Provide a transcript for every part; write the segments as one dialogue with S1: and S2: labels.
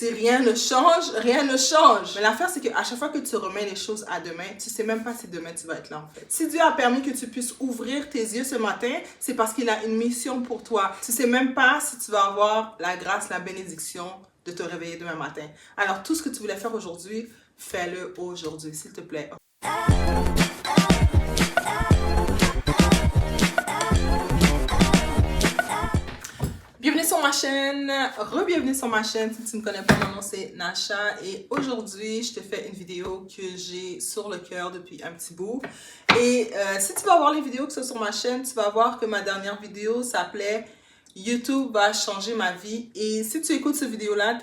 S1: Si rien ne change, rien ne change. Mais l'affaire, c'est qu'à chaque fois que tu remets les choses à demain, tu sais même pas si demain tu vas être là, en fait. Si Dieu a permis que tu puisses ouvrir tes yeux ce matin, c'est parce qu'il a une mission pour toi. Tu sais même pas si tu vas avoir la grâce, la bénédiction de te réveiller demain matin. Alors, tout ce que tu voulais faire aujourd'hui, fais-le aujourd'hui, s'il te plaît. Bienvenue sur ma chaîne, re-bienvenue sur ma chaîne. Si tu ne me connais pas, mon nom c'est Nasha et aujourd'hui je te fais une vidéo que j'ai sur le cœur depuis un petit bout. Et si tu vas voir les vidéos qui sont sur ma chaîne, tu vas voir que ma dernière vidéo s'appelait YouTube va changer ma vie. Et si tu écoutes cette vidéo-là,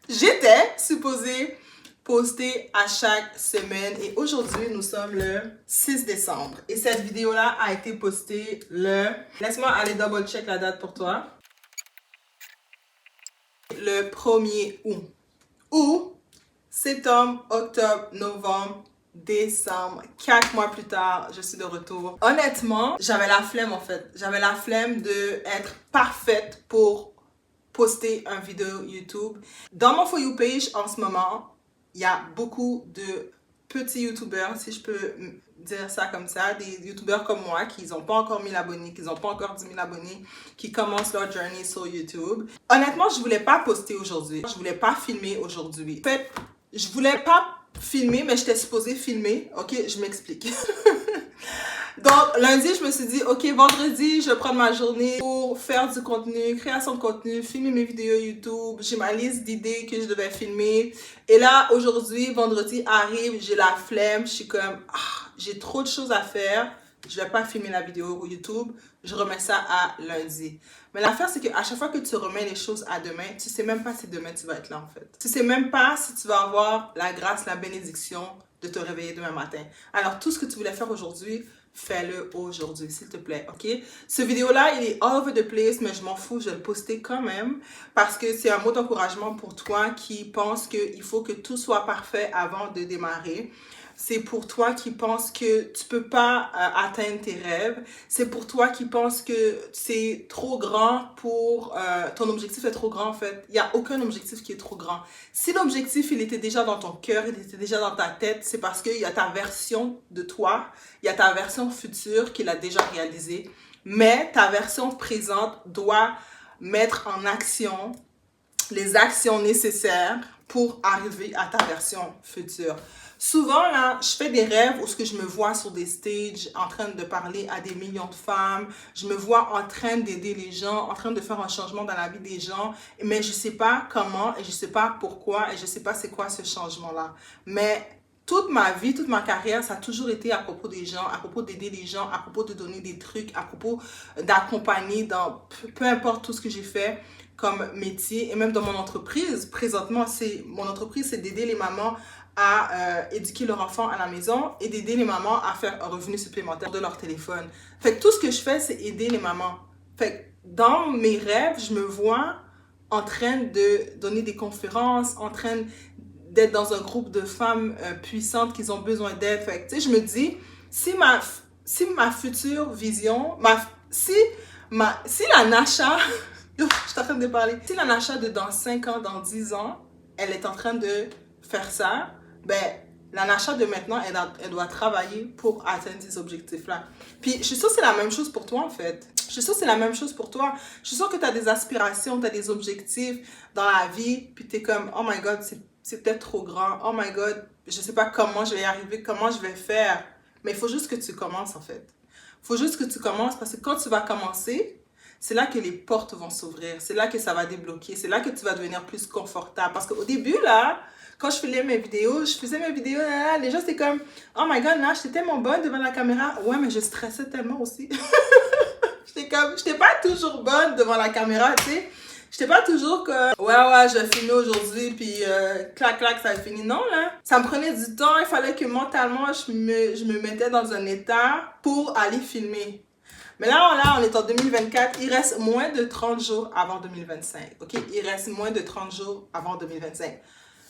S1: j'étais supposée poster à chaque semaine et aujourd'hui nous sommes le 6 décembre et cette vidéo-là a été postée laisse-moi aller double check la date pour toi. Le 1er août. Août, septembre, octobre, novembre, décembre. 4 mois plus tard, je suis de retour. Honnêtement, j'avais la flemme en fait. J'avais la flemme d'être parfaite pour poster une vidéo YouTube. Dans mon For You page en ce moment, il y a beaucoup de petits YouTubeurs, si je peux dire ça comme ça, des YouTubeurs comme moi qui n'ont pas encore 1000 abonnés, qui n'ont pas encore 10 000 abonnés, qui commencent leur journey sur YouTube. Honnêtement, je voulais pas poster aujourd'hui. Je voulais pas filmer aujourd'hui. En fait, je voulais pas filmer, mais j'étais supposée filmer. Ok, je m'explique. Donc, lundi, je me suis dit, ok, vendredi, je vais prendre ma journée pour faire du contenu, création de contenu, filmer mes vidéos YouTube. J'ai ma liste d'idées que je devais filmer. Et là, aujourd'hui, vendredi arrive, j'ai la flemme. Je suis comme, j'ai trop de choses à faire. Je vais pas filmer la vidéo YouTube. Je remets ça à lundi. Mais l'affaire, c'est qu'à chaque fois que tu remets les choses à demain, tu sais même pas si demain tu vas être là, en fait. Tu sais même pas si tu vas avoir la grâce, la bénédiction de te réveiller demain matin. Alors, tout ce que tu voulais faire aujourd'hui, fais-le aujourd'hui, s'il te plaît, ok? Ce vidéo-là, il est all over the place, mais je m'en fous, je vais le poster quand même parce que c'est un mot d'encouragement pour toi qui pense qu'il faut que tout soit parfait avant de démarrer. C'est pour toi qui pense que tu peux pas atteindre tes rêves. C'est pour toi qui pense que c'est trop grand pour... ton objectif est trop grand, en fait. Il n'y a aucun objectif qui est trop grand. Si l'objectif, il était déjà dans ton cœur, il était déjà dans ta tête, c'est parce qu'il y a ta version de toi, il y a ta version future qui l'a déjà réalisée. Mais ta version présente doit mettre en action les actions nécessaires pour arriver à ta version future. Souvent, là, je fais des rêves où je me vois sur des stages en train de parler à des millions de femmes. Je me vois en train d'aider les gens, en train de faire un changement dans la vie des gens. Mais je ne sais pas comment et je ne sais pas pourquoi et je ne sais pas c'est quoi ce changement-là. Mais toute ma vie, toute ma carrière, ça a toujours été à propos des gens, à propos d'aider les gens, à propos de donner des trucs, à propos d'accompagner dans peu importe tout ce que j'ai fait comme métier et même dans mon entreprise. Présentement, mon entreprise, c'est d'aider les mamans à éduquer leurs enfants à la maison et d'aider les mamans à faire un revenu supplémentaire de leur téléphone. Fait que tout ce que je fais, c'est aider les mamans. Fait que dans mes rêves, je me vois en train de donner des conférences, en train d'être dans un groupe de femmes puissantes qui ont besoin d'aide. Fait que tu sais, je me dis, si ma future vision, si la Nasha, je suis en train de parler, si la Nasha de dans 5 ans, dans 10 ans, elle est en train de faire ça, ben, la Nasha de maintenant, elle doit travailler pour atteindre ces objectifs-là. Puis, je suis sûre que c'est la même chose pour toi, en fait. Je suis sûre que c'est la même chose pour toi. Je suis sûre que tu as des aspirations, tu as des objectifs dans la vie, puis tu es comme, oh my God, c'est peut-être trop grand. Oh my God, je sais pas comment je vais y arriver, comment je vais faire. Mais il faut juste que tu commences, en fait. Il faut juste que tu commences, parce que quand tu vas commencer, c'est là que les portes vont s'ouvrir. C'est là que ça va débloquer. C'est là que tu vas devenir plus confortable. Parce qu'au début, là, quand je faisais mes vidéos, là, les gens, c'était comme, oh my God, là, j'étais tellement bonne devant la caméra. Ouais, mais je stressais tellement aussi. J'étais pas toujours bonne devant la caméra, tu sais. J'étais pas toujours que, ouais, je vais filmer aujourd'hui, puis clac, clac, ça a fini. Non, là. Ça me prenait du temps. Il fallait que mentalement, je me mettais dans un état pour aller filmer. Mais là, on est en 2024. Il reste moins de 30 jours avant 2025. OK? Il reste moins de 30 jours avant 2025.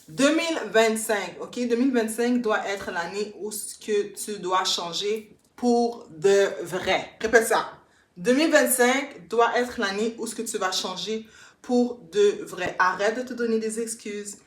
S1: 2025, ok? 2025 doit être l'année où ce que tu dois changer pour de vrai. Répète ça. 2025 doit être l'année où ce que tu vas changer pour de vrai. Arrête de te donner des excuses.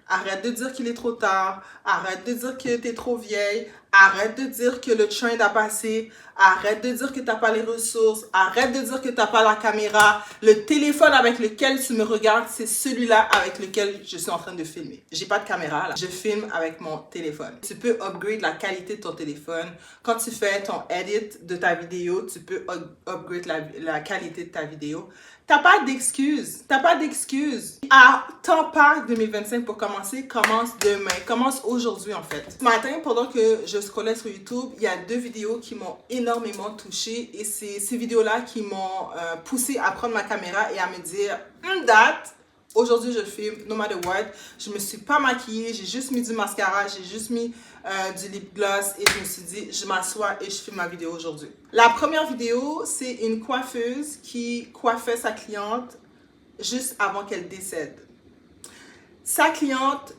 S1: Arrête de dire qu'il est trop tard. Arrête de dire que tu es trop vieille. Arrête de dire que le train a passé. Arrête de dire que tu n'as pas les ressources. Arrête de dire que tu n'as pas la caméra. Le téléphone avec lequel tu me regardes, c'est celui-là avec lequel je suis en train de filmer. J'ai pas de caméra là. Je filme avec mon téléphone. Tu peux upgrade la qualité de ton téléphone. Quand tu fais ton edit de ta vidéo, tu peux upgrade la qualité de ta vidéo. T'as pas d'excuses. T'as pas d'excuses. Attends pas 2025 pour commencer. Commence demain. Commence aujourd'hui, en fait. Ce matin, pendant que je scrollais sur YouTube, il y a 2 vidéos qui m'ont énormément touchée. Et c'est ces vidéos-là qui m'ont poussé à prendre ma caméra et à me dire, date. Aujourd'hui, je filme, no matter what. Je me suis pas maquillée, j'ai juste mis du mascara, j'ai juste mis du lip gloss et je me suis dit, je m'assois et je filme ma vidéo aujourd'hui. La première vidéo, c'est une coiffeuse qui coiffait sa cliente juste avant qu'elle décède. Sa cliente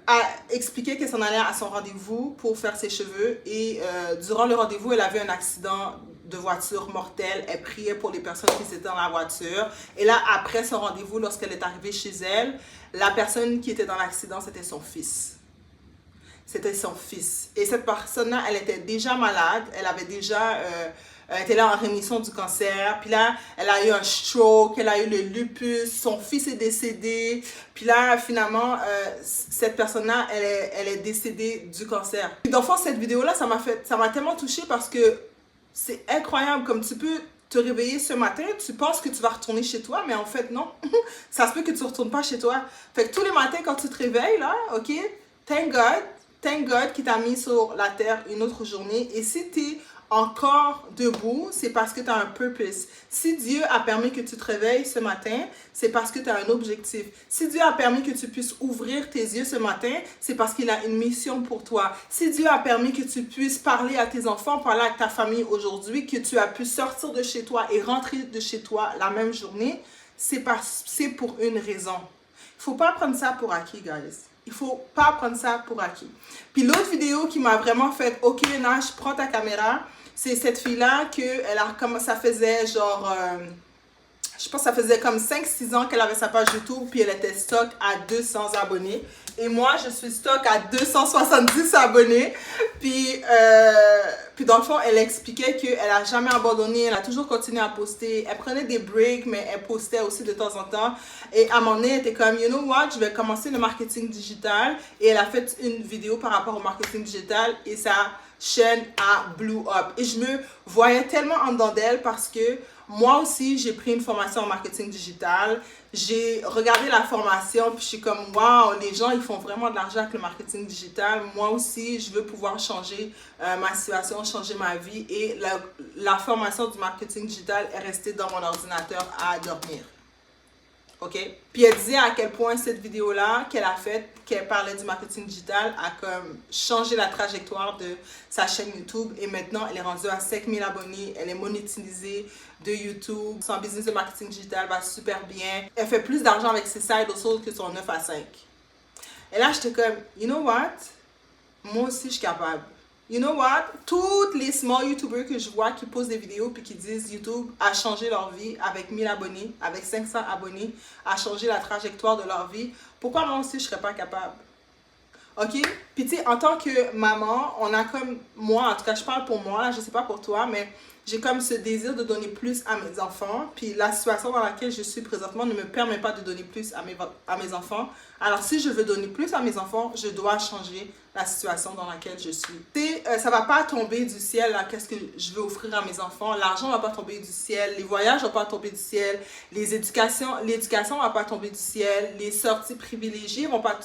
S1: a expliqué qu'elle s'en allait à son rendez-vous pour faire ses cheveux et durant le rendez-vous, elle avait un accident de voiture mortelle. Elle priait pour les personnes qui étaient dans la voiture. Et là, après son rendez-vous, lorsqu'elle est arrivée chez elle, la personne qui était dans l'accident, c'était son fils. C'était son fils. Et cette personne-là, elle était déjà malade. Elle avait déjà... elle était là en rémission du cancer. Puis là, elle a eu un stroke, elle a eu le lupus, son fils est décédé. Puis là, finalement, cette personne-là, elle est décédée du cancer. Puis dans le fond, cette vidéo-là, ça m'a tellement touchée parce que c'est incroyable. Comme tu peux te réveiller ce matin, tu penses que tu vas retourner chez toi, mais en fait, non. Ça se peut que tu ne retournes pas chez toi. Fait que tous les matins, quand tu te réveilles, là, OK, thank God qui t'a mis sur la terre une autre journée. Et si tu es encore debout, c'est parce que tu as un purpose. Si Dieu a permis que tu te réveilles ce matin, c'est parce que tu as un objectif. Si Dieu a permis que tu puisses ouvrir tes yeux ce matin, c'est parce qu'il a une mission pour toi. Si Dieu a permis que tu puisses parler à tes enfants, parler avec ta famille aujourd'hui, que tu as pu sortir de chez toi et rentrer de chez toi la même journée, c'est pour une raison. Il ne faut pas prendre ça pour acquis, guys. Il ne faut pas prendre ça pour acquis. Puis l'autre vidéo qui m'a vraiment fait « Ok, Nash, prends ta caméra », c'est cette fille-là que ça faisait genre... je pense que ça faisait comme 5-6 ans qu'elle avait sa page YouTube, puis elle était stock à 200 abonnés. Et moi, je suis stock à 270 abonnés. Puis dans le fond, elle expliquait qu'elle n'a jamais abandonné, elle a toujours continué à poster. Elle prenait des breaks, mais elle postait aussi de temps en temps. Et à un moment donné, elle était comme, you know what, je vais commencer le marketing digital. Et elle a fait une vidéo par rapport au marketing digital et sa chaîne a blew up. Et je me voyais tellement en dedans d'elle parce que moi aussi, j'ai pris une formation en marketing digital. J'ai regardé la formation, puis je suis comme, wow, les gens, ils font vraiment de l'argent avec le marketing digital. Moi aussi, je veux pouvoir changer ma situation, changer ma vie. Et la formation du marketing digital est restée dans mon ordinateur à dormir. OK? Puis elle disait à quel point cette vidéo-là qu'elle a faite, qu'elle parlait du marketing digital, a comme changé la trajectoire de sa chaîne YouTube. Et maintenant, elle est rendue à 5000 abonnés. Elle est monétisée de YouTube. Son business de marketing digital va super bien. Elle fait plus d'argent avec ses side hustles que son 9 à 5. Et là, j'étais comme, you know what? Moi aussi, je suis capable. You know what? Toutes les small YouTubers que je vois qui posent des vidéos puis qui disent YouTube a changé leur vie avec 1000 abonnés, avec 500 abonnés, a changé la trajectoire de leur vie. Pourquoi moi aussi je serais pas capable? OK? Puis tu sais, en tant que maman, on a comme, moi, en tout cas je parle pour moi, je sais pas pour toi, mais j'ai comme ce désir de donner plus à mes enfants. Puis la situation dans laquelle je suis présentement ne me permet pas de donner plus à mes enfants. Alors si je veux donner plus à mes enfants, je dois changer la situation dans laquelle je suis. Tu sais, ça va pas tomber du ciel, qu'est-ce que je veux offrir à mes enfants. L'argent va pas tomber du ciel, les voyages vont pas tomber du ciel, l'éducation va pas tomber du ciel, les sorties privilégiées vont pas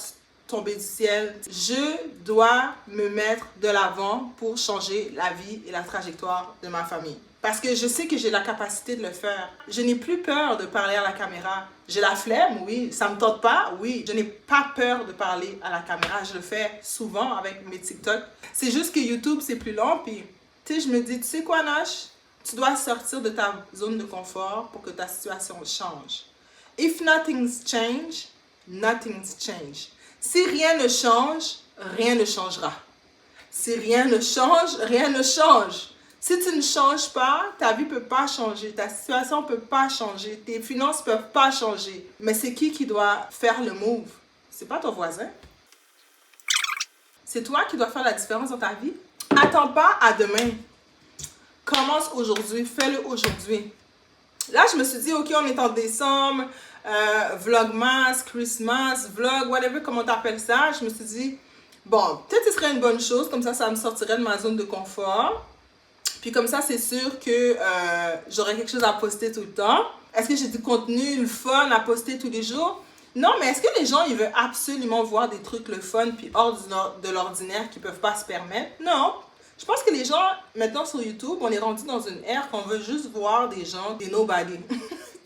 S1: tomber du ciel. Je dois me mettre de l'avant pour changer la vie et la trajectoire de ma famille. Parce que je sais que j'ai la capacité de le faire. Je n'ai plus peur de parler à la caméra. J'ai la flemme, oui. Ça me tente pas, oui. Je n'ai pas peur de parler à la caméra. Je le fais souvent avec mes TikTok. C'est juste que YouTube, c'est plus long. Puis, tu sais, je me dis, tu sais quoi, Nash? Tu dois sortir de ta zone de confort pour que ta situation change. If nothing's change, nothing's change. Si rien ne change, rien ne changera. Si rien ne change, rien ne change. Si tu ne changes pas, ta vie peut pas changer, ta situation peut pas changer, tes finances peuvent pas changer. Mais c'est qui doit faire le move? C'est pas ton voisin. C'est toi qui dois faire la différence dans ta vie. Attends pas à demain. Commence aujourd'hui, fais-le aujourd'hui. Là, je me suis dit, ok, on est en décembre, Vlogmas, Christmas, vlog, whatever, comment t'appelles ça. Je me suis dit, bon, peut-être que ce serait une bonne chose, comme ça me sortirait de ma zone de confort. Puis comme ça, c'est sûr que j'aurai quelque chose à poster tout le temps. Est-ce que j'ai du contenu, le fun à poster tous les jours? Non, mais est-ce que les gens, ils veulent absolument voir des trucs le fun puis hors de l'ordinaire qu'ils peuvent pas se permettre? Non. Je pense que les gens, maintenant sur YouTube, on est rendu dans une ère qu'on veut juste voir des gens, des nobody.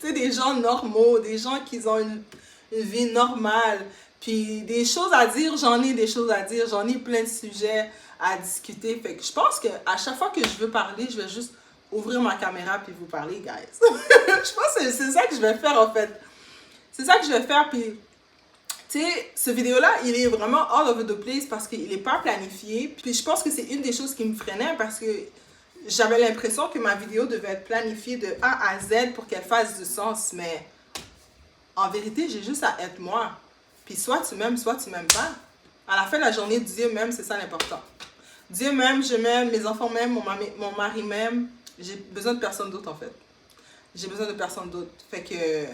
S1: Tu sais, des gens normaux, des gens qui ont une vie normale. Puis des choses à dire, j'en ai des choses à dire, j'en ai plein de sujets à discuter. Fait que je pense qu'à chaque fois que je veux parler, je vais juste ouvrir ma caméra puis vous parler, guys. Je pense que c'est ça que je vais faire en fait. C'est ça que je vais faire. Puis, tu sais, ce vidéo-là, il est vraiment all over the place parce qu'il n'est pas planifié. Puis je pense que c'est une des choses qui me freinait parce que j'avais l'impression que ma vidéo devait être planifiée de A à Z pour qu'elle fasse du sens. Mais en vérité, j'ai juste à être moi. Puis soit tu m'aimes pas. À la fin de la journée, Dieu m'aime, c'est ça l'important. Dieu m'aime, je m'aime, mes enfants m'aiment, mon mari m'aime. J'ai besoin de personne d'autre en fait. J'ai besoin de personne d'autre. Fait que,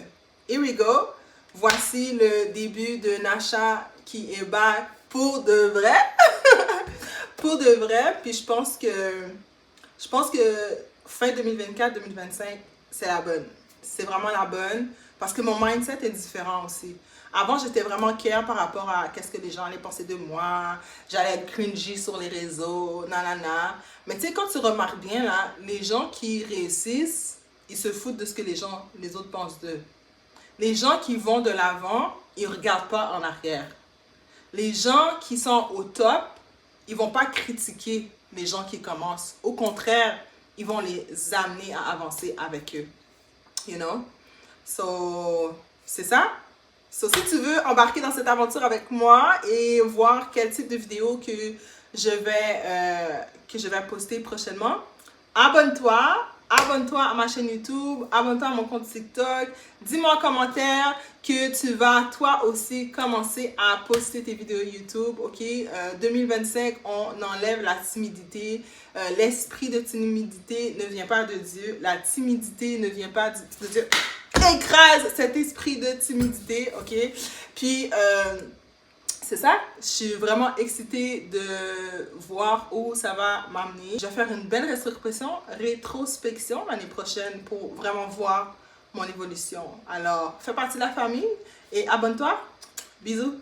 S1: here we go. Voici le début de Nasha qui est back pour de vrai. Pour de vrai. Puis je pense que fin 2024-2025, c'est la bonne. C'est vraiment la bonne. Parce que mon mindset est différent aussi. Avant, j'étais vraiment care par rapport à qu'est-ce que les gens allaient penser de moi. J'allais être cringy sur les réseaux, nanana. Mais tu sais, quand tu remarques bien, là, les gens qui réussissent, ils se foutent de ce que les autres pensent d'eux. Les gens qui vont de l'avant, ils ne regardent pas en arrière. Les gens qui sont au top, ils ne vont pas critiquer les gens qui commencent. Au contraire, ils vont les amener à avancer avec eux. You know? So, c'est ça. So, si tu veux embarquer dans cette aventure avec moi et voir quel type de vidéo que je vais poster prochainement, abonne-toi à ma chaîne YouTube, abonne-toi à mon compte TikTok, dis-moi en commentaire que tu vas toi aussi commencer à poster tes vidéos YouTube, ok? 2025, on enlève la timidité, l'esprit de timidité ne vient pas de Dieu, la timidité ne vient pas de Dieu. Écrase cet esprit de timidité, ok? Puis, c'est ça. Je suis vraiment excitée de voir où ça va m'amener. Je vais faire une belle rétrospection l'année prochaine pour vraiment voir mon évolution. Alors, fais partie de la famille et abonne-toi. Bisous!